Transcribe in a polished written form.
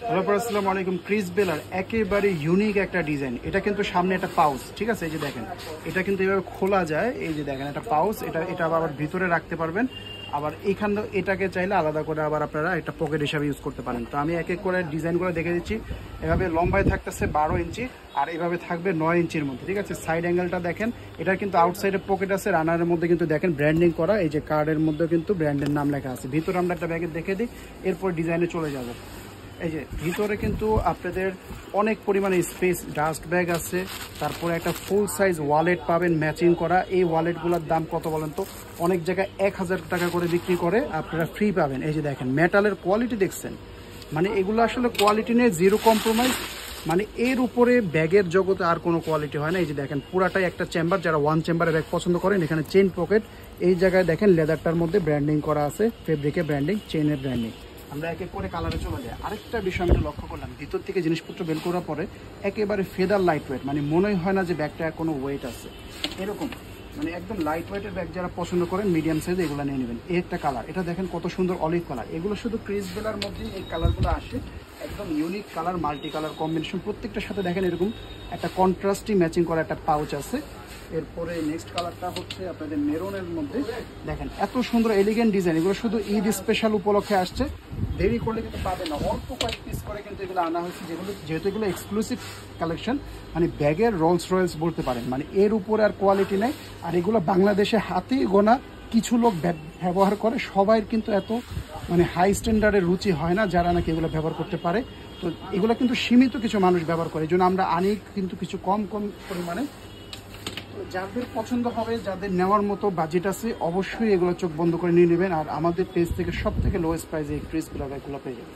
Hello আসসালামু আলাইকুম। Chris বেলার একেবারে ইউনিক একটা ডিজাইন। এটা কিন্তু সামনে একটা পাউচ, ঠিক আছে? এই যে দেখেন, এটা কিন্তু এভাবে খোলা যায়। এই যে দেখেন একটা পাউচ, এটা আবার ভিতরে রাখতে পারবেন। আবার এইখানে এটাকে চাইলে আলাদা করে আবার আপনারা একটা পকেট হিসাবে ইউজ করতে পারেন। তো আমি এক এক করে ডিজাইনগুলো দেখে দিচ্ছি। এভাবে লম্বায় থাকতেছে 12 ইঞ্চি আর এভাবে থাকবে 9 ইঞ্চির মধ্যে, ঠিক আছে? সাইড অ্যাঙ্গেলটা দেখেন, এটা কিন্তু আউটসাইডে পকেট আছে। রানারের মধ্যে কিন্তু দেখেন ব্র্যান্ডিং করা, এই যে কার্ডের মধ্যে কিন্তু ব্র্যান্ডের নাম লেখা আছে। ভিতরে আমরা একটা ব্যাগে দেখে দিই, এরপর ডিজাইনে চলে যাব। এই যে ভিতরে কিন্তু আপনাদের অনেক পরিমাণে স্পেস, ডাস্ট ব্যাগ আছে, তারপরে একটা ফুল সাইজ ওয়ালেট পাবেন ম্যাচিং করা। এই ওয়ালেটগুলোর দাম কত বলেন তো? অনেক জায়গায় 1000 টাকা করে বিক্রি করে, আপনারা ফ্রি পাবেন। এই যে দেখেন মেটালের কোয়ালিটি দেখছেন, মানে এগুলো আসলে কোয়ালিটি নিয়ে জিরো কম্প্রোমাইজ। মানে এর উপরে ব্যাগের জগতে আর কোনো কোয়ালিটি হয় না। এই যে দেখেন পুরাটাই একটা চেম্বার, যারা ওয়ান চেম্বারে ব্যাগ পছন্দ করেন। এখানে চেইন পকেট, এই জায়গায় দেখেন লেদারটার মধ্যে ব্র্যান্ডিং করা আছে, ফেব্রিকে ব্র্যান্ডিং, চেইনের ব্র্যান্ডিং। আমরা এক এক করে কালারে চলে যাই। আরেকটা বিষয় আমি লক্ষ্য করলাম, ভিতর থেকে জিনিসপত্র বের করার পরে একেবারে ফেদার লাইট ওয়েট, মানে মনেই হয় না যে ব্যাগটা কোনো ওয়েট আছে এরকম। মানে একদম লাইট ওয়েটের ব্যাগ যারা পছন্দ করেন মিডিয়াম সাইজে এগুলো নিয়ে নেবেন। এই একটা কালার, এটা দেখেন কত সুন্দর অলিভ কালার। এগুলো শুধু ক্রিস বেলার মধ্যেই এই কালারগুলো আসে, একদম unique colour, multi colour combination. প্রত্যেকটার সাথে দেখেন এরকম একটা কন্ট্রাস্টি ম্যাচিং করা একটা পাউচ আছে। এরপরে নেক্সট কালারটা হচ্ছে আপনাদের মেরুনের মধ্যে। দেখেন এত সুন্দর এলিগেন্ট ডিজাইন, এগুলো শুধু ঈদ স্পেশাল উপলক্ষে আসছে, দেরি করলে কিন্তু পাবেন না। অল্প কয়েক পিস করে কিন্তু এগুলো আনা হয়েছে, যেহেতু এগুলো এক্সক্লুসিভ কালেকশন, মানে ব্যাগের রোলস রয়েলস বলতে পারেন। মানে এর উপরে আর কোয়ালিটি নেই। আর এগুলো বাংলাদেশে হাতেই গোনা কিছু লোক ব্যবহার করে, সবাই কিন্তু এত মানে হাই স্ট্যান্ডার্ডের রুচি হয় না যারা নাকি এগুলো ব্যবহার করতে পারে। তো এগুলো কিন্তু সীমিত কিছু মানুষ ব্যবহার করে, এই জন্য আমরা আনি কিন্তু কিছু কম পরিমাণে। যাদের পছন্দ হবে, যাদের নেওয়ার মতো বাজেট আছে, অবশ্যই এগুলো চোখ বন্ধ করে নিয়ে নেবেন। আর আমাদের পেজ থেকে সব থেকে লোয়েস্ট প্রাইসে এই ক্রিস বেলার ব্যাগগুলো পেয়ে যাবেন।